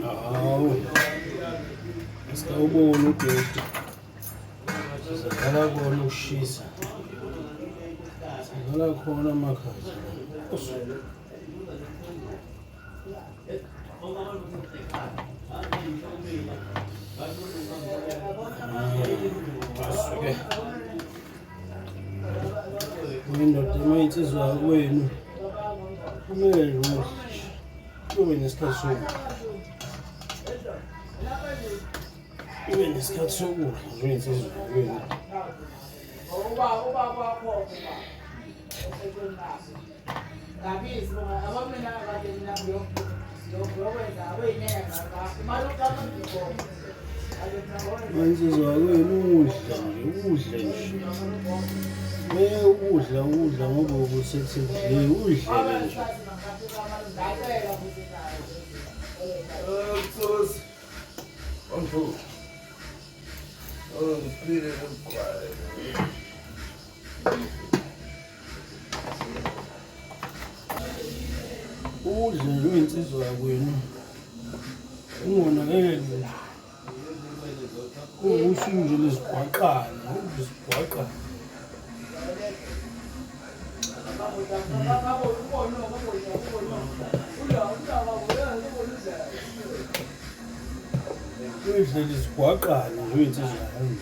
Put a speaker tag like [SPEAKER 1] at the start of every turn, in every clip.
[SPEAKER 1] Hawu, asikawuboni ubhedi. Sizadlala kona ukushisa. Sidlala khona amakhaza. Asuke. Indoda emayinsizwa kwenu. Kumele nje kube nesikhathi sokudla. Kube nesikhathi sokudla njengezinsizwa kwenu. Insizwa kwenu udle nje. Ukudla ngoba ubusethi udle nje. Udle nje insizwa kwenu. Ungonakeli. Usuku nje lezigwaqana, uzigwaqa. Udle lezigwaqana nje insizwa kwenu.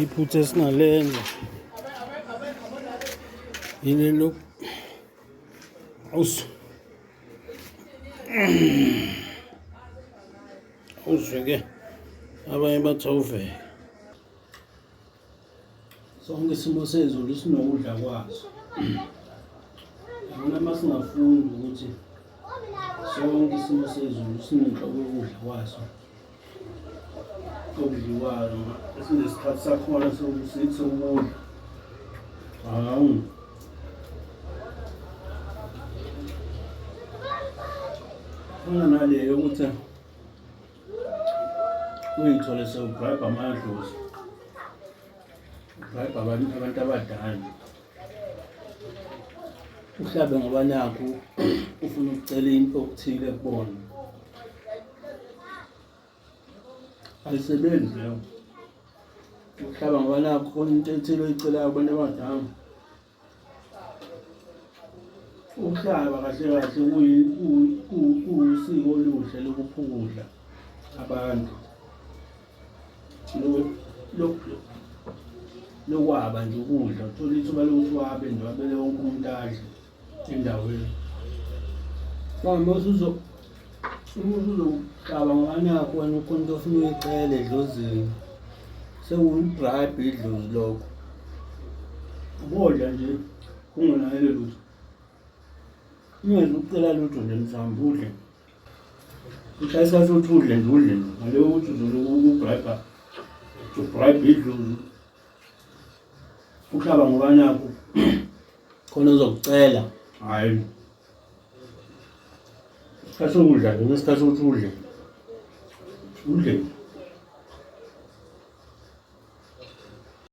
[SPEAKER 1] Iphutha esinalenza yilelo awuzweke abanye bathi awuveke. Sonke isimo sezulu sinokudla kwaso. Yona masingafunda ukuthi sonke isimo sezulu sinenhlobo yokudla kwaso. Okudliwayo esinesikhathi sakhona sokudla. Hawu. Funa naleyo ukuthi uyithole sewubribe amadlozi. Bribe abantu abadala. Uhlabe ngoba nakho ufuna ukucela into okuthile kubona. Ayisebenzi leyo. Uhlaba ngoba nakho khona into ethile oyicelayo kubantu abadala. Uhlaba kahle kuyisiko oluhle lokuphungula abantu. Lokwaba nje ukudla, uthola ithuba lokuthi wabe nje wabele wonke umuntu adle endaweni. Manje uzohlaba ngoba nakho wena ukhona into ofuna uyicela edlozini. Sewulibribe idlozi lokho. Ubodla nje kungenayele lutho. Ungeze ucela lutho nje mhlawumbe udle. Uhlala sothi udle nje. Ngaleyo ukuthi uzokubribe. Ubribe idlozi. Uhlaba ngoba nakho khona uzokucela. Hayi. Isikhathi sokudla nje, isikhathi sokuthi udle.